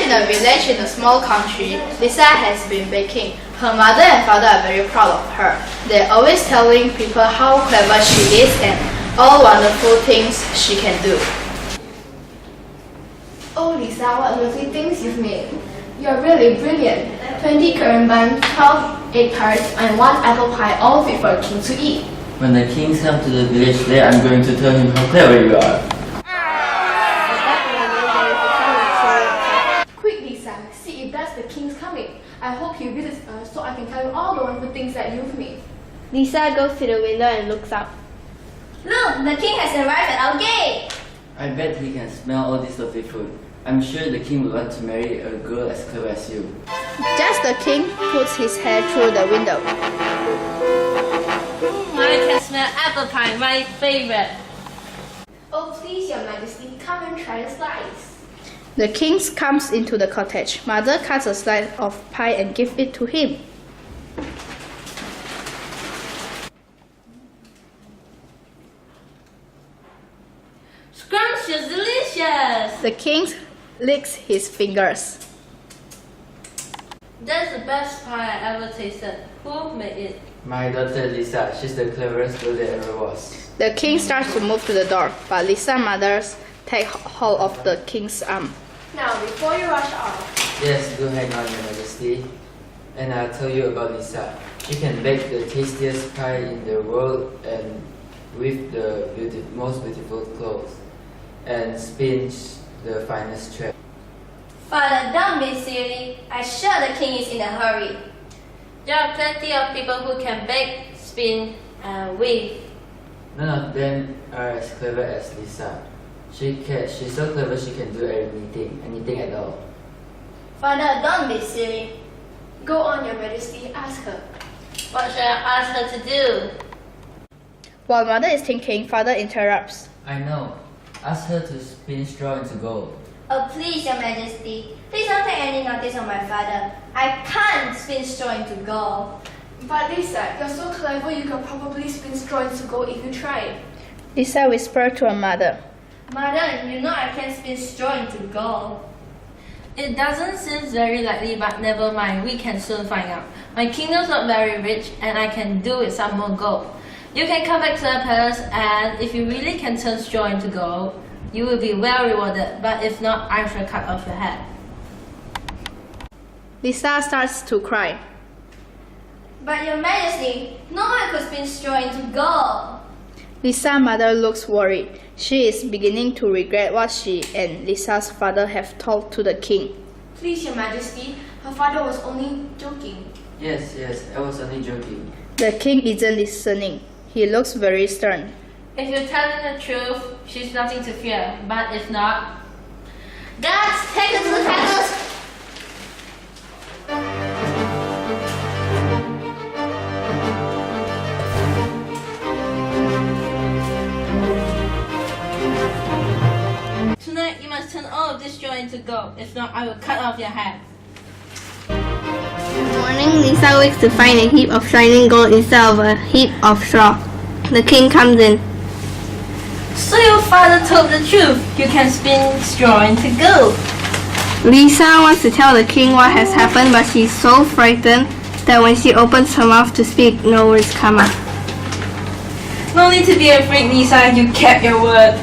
in a village in a small country, Lisa has been baking. Her mother and father are very proud of her. They're always telling people how clever she is and all wonderful things she can do. Oh Lisa, what lovely things you've made. You're really brilliant. 20 currant buns, 12 egg tarts, and 1 apple pie, all fit for a king to eat. When the kings come to the village today, I'm going to tell him how clever you are. Quick Lisa, see if that's the king's coming. I hope he visits us so I can tell you all the wonderful things that you've made. Lisa goes to the window and looks out. Look, the king has arrived at our gate. I bet he can smell all this lovely food. I'm sure the king would like to marry a girl as clever as you. Just the king puts his head through the window. I can smell apple pie, my favorite. Oh please, your majesty, come and try the slice. The king comes into the cottage. Mother cuts a slice of pie and gives it to him. Scrumptious, delicious. The king licks his fingers. That's the best pie I ever tasted. Who made it? My daughter Lisa, she's the cleverest girl there ever was. The king starts to move to the door, but Lisa's mother takes hold of the king's arm. Now, before you rush off. Yes, do hang on, Your Majesty. And I'll tell you about Lisa. She can bake the tastiest pie in the world and weave the most beautiful clothes and spin the finest thread. Father, don't be silly. I'm sure the king is in a hurry. There are plenty of people who can bake, spin, and weave. None of them are as clever as Lisa. She's so clever she can do anything at all. Father, don't be silly. Go on, your majesty, ask her. What should I ask her to do? While mother is thinking, father interrupts. I know. Ask her to spin straw into gold. Oh please, your majesty. Please don't take any notice of my father. I can't spin straw into gold. But Lisa, you're so clever you can probably spin straw into gold if you try. Lisa whispers to her mother. Mother, you know I can spin straw into gold. It doesn't seem very likely, but never mind. We can soon find out. My kingdom's not very rich, and I can do with some more gold. You can come back to the palace, and if you really can turn straw into gold, you will be well rewarded. But if not, I shall cut off your head. Lisa starts to cry. But your majesty, no one could spin straw into gold. Lisa's mother looks worried. She is beginning to regret what she and Lisa's father have told to the king. Please, your majesty, her father was only joking. Yes, I was only joking. The king isn't listening. He looks very stern. If you're telling the truth, she's nothing to fear. But if not, guards, take her to the palace. Tonight, you must turn all of this straw into gold. If not, I will cut off your head. In the morning, Lisa wakes to find a heap of shining gold instead of a heap of straw. The king comes in. So your father told the truth. You can spin straw into gold. Lisa wants to tell the king what has happened, but she's so frightened that when she opens her mouth to speak, no words come out. No need to be afraid, Lisa. You kept your word.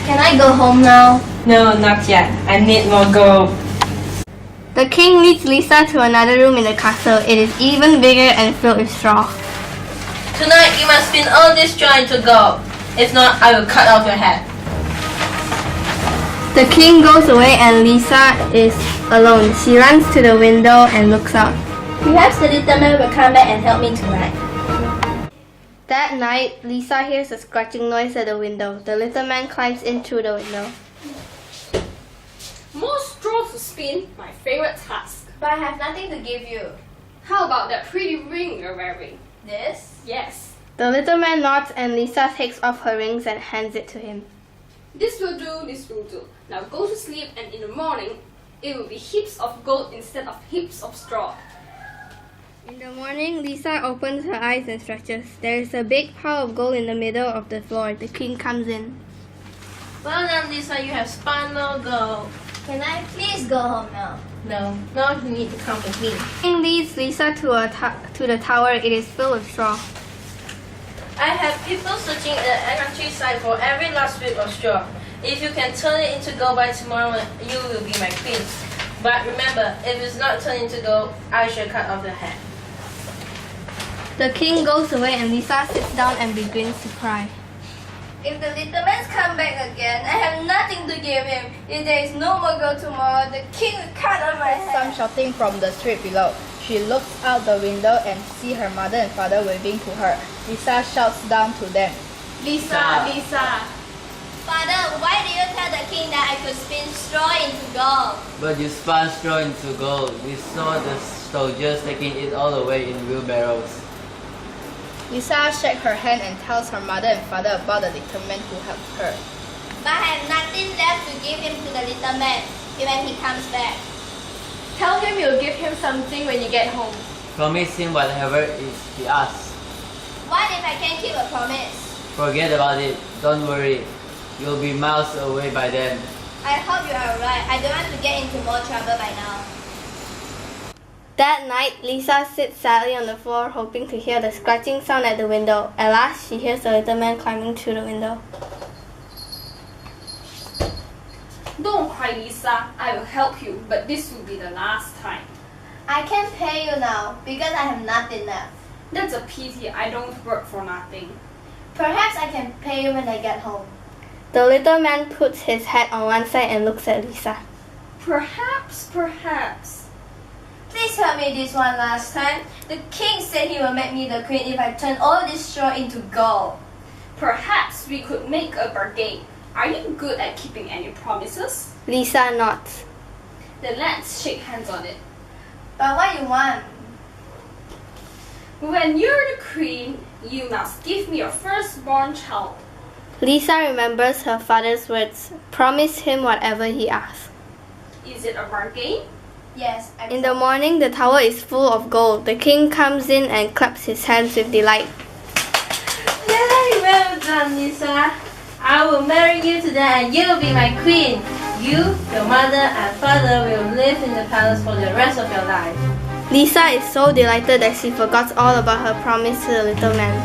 Can I go home now? No, not yet. I need more gold. The king leads Lisa to another room in the castle. It is even bigger and filled with straw. Tonight, you must spin all this straw into gold. If not, I will cut off your head. The king goes away and Lisa is alone. She runs to the window and looks out. Perhaps the little man will come back and help me tonight. That night, Lisa hears a scratching noise at the window. The little man climbs in through the window. More straw to spin, my favorite task. But I have nothing to give you. How about that pretty ring you're wearing? This? Yes. The little man nods and Lisa takes off her rings and hands it to him. This will do, this will do. Now go to sleep and in the morning, it will be heaps of gold instead of heaps of straw. In the morning, Lisa opens her eyes and stretches. There is a big pile of gold in the middle of the floor. The king comes in. Well done, Lisa. You have spun more gold. Can I please go home now? No, now you need to come with me. King leads Lisa to the tower. It is filled with straw. I have people searching the countryside for every last bit of straw. If you can turn it into gold by tomorrow, you will be my queen. But remember, if it's not turned into gold, I shall cut off the head. The king goes away and Lisa sits down and begins to cry. If the little man come back again, I have nothing to give him. If there is no more gold tomorrow, the king will cut off my head. Some shouting from the street below. She looks out the window and sees her mother and father waving to her. Lisa shouts down to them. Lisa, Lisa. Father, why did you tell the king that I could spin straw into gold? But you spun straw into gold. We saw the soldiers taking it all the way in wheelbarrows. Lisa shakes her hand and tells her mother and father about the little man who helped her. But I have nothing left to give him to the little man when he comes back. Tell him you'll give him something when you get home. Promise him whatever he asks. What if I can't keep a promise? Forget about it. Don't worry. You'll be miles away by then. I hope you are right. I don't want to get into more trouble by now. That night, Lisa sits sadly on the floor, hoping to hear the scratching sound at the window. At last, she hears the little man climbing through the window. Don't cry, Lisa. I will help you, but this will be the last time. I can't pay you now because I have nothing left. That's a pity. I don't work for nothing. Perhaps I can pay you when I get home. The little man puts his head on one side and looks at Lisa. Perhaps. Please help me this one last time. The king said he will make me the queen if I turn all this straw into gold. Perhaps we could make a bargain. Are you good at keeping any promises? Lisa nods. Then let's shake hands on it. But what you want? When you're the queen, you must give me your firstborn child. Lisa remembers her father's words. Promise him whatever he asks. Is it a bargain? Yes. In the morning, the tower is full of gold. The king comes in and claps his hands with delight. Yay, well done, Lisa. I will marry you today and you will be my queen. You, your mother and father will live in the palace for the rest of your life. Lisa is so delighted that she forgets all about her promise to the little man.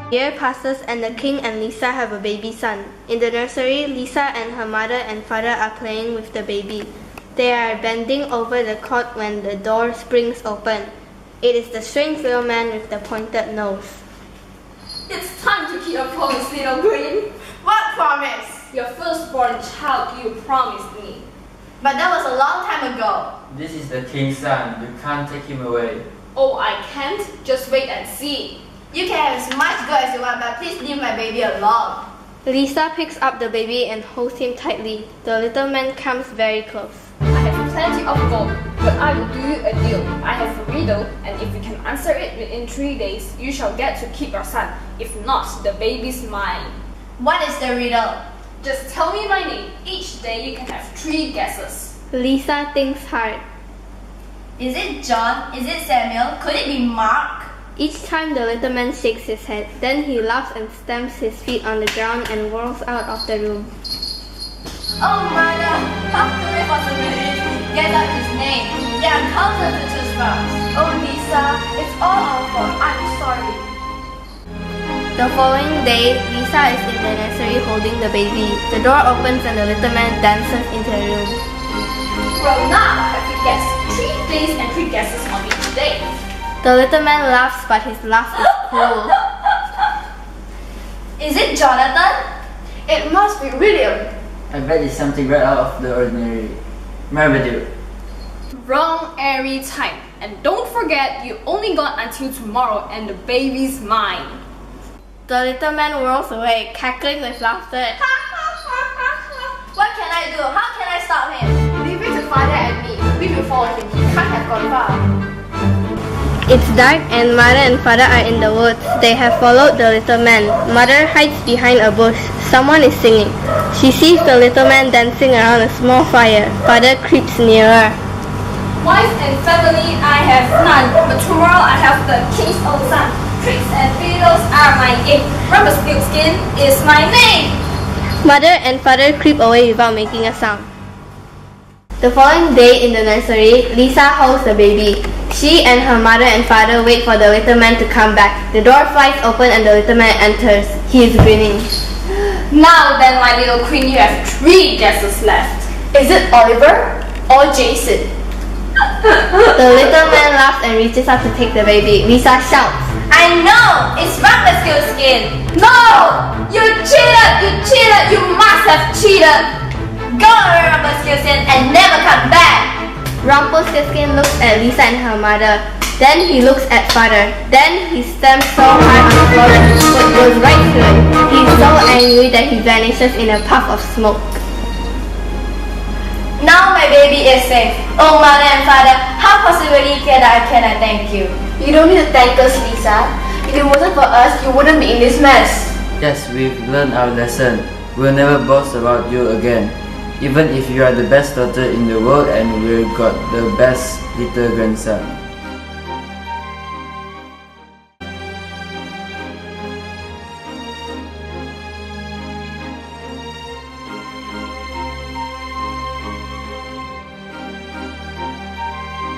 A year passes and the king and Lisa have a baby son. In the nursery, Lisa and her mother and father are playing with the baby. They are bending over the cot when the door springs open. It is the strange little man with the pointed nose. It's time to keep your promise, little queen. What promise? Your firstborn child you promised me. But that was a long time ago. This is the king's son. You can't take him away. Oh, I can't? Just wait and see. You can have as much gold as you want, but please leave my baby alone. Lisa picks up the baby and holds him tightly. The little man comes very close. I have plenty of gold, but I will do you a deal. I have a riddle, and if you can answer it within 3 days, you shall get to keep your son. If not, the baby's mine. What is the riddle? Just tell me my name. Each day you can have 3 guesses. Lisa thinks hard. Is it John? Is it Samuel? Could it be Mark? Each time the little man shakes his head, then he laughs and stamps his feet on the ground and whirls out of the room. Oh, mother! How could we possibly get out his name? There are thousands to choose from. Oh, Lisa, it's all our fault. I'm sorry. The following day, Lisa is in the nursery holding the baby. The door opens and the little man dances into the room. Well, now have you guessed 3 days and 3 guesses on each day? The little man laughs, but his laugh is cruel. Is it Jonathan? It must be William. I bet it's something right out of the ordinary. Marmaduke. Wrong every time. And don't forget, you only got until tomorrow and the baby's mine. The little man whirls away, cackling with laughter. What can I do? How can I stop him? Leave it to father and me. We will follow him. He can't have gone far. It's dark and mother and father are in the woods. They have followed the little man. Mother hides behind a bush. Someone is singing. She sees the little man dancing around a small fire. Father creeps nearer. Wife and family I have none, but tomorrow I have the king's own son. Tricks and riddles are my game. Rumpelstiltskin is my name. Mother and father creep away without making a sound. The following day in the nursery, Lisa holds the baby. She and her mother and father wait for the little man to come back. The door flies open and the little man enters. He is grinning. Now then, my little queen, you have 3 guesses left. Is it Oliver or Jason? The little man laughs and reaches out to take the baby. Lisa shouts, I know! It's Rumpelstiltskin! No! You cheated! You cheated! You must have cheated! Go away, Rumpelstiltskin, and never come back! Rumpelstiltskin looks at Lisa and her mother. Then he looks at father. Then he stamps so hard on the floor that his foot goes right through it. He is so angry that he vanishes in a puff of smoke. Now my baby is safe. Oh, mother and father, how possibly can I thank you? You don't need to thank us, Lisa. If it wasn't for us, you wouldn't be in this mess. Yes, we've learned our lesson. We'll never boast about you again. Even if you are the best daughter in the world and we've got the best little grandson.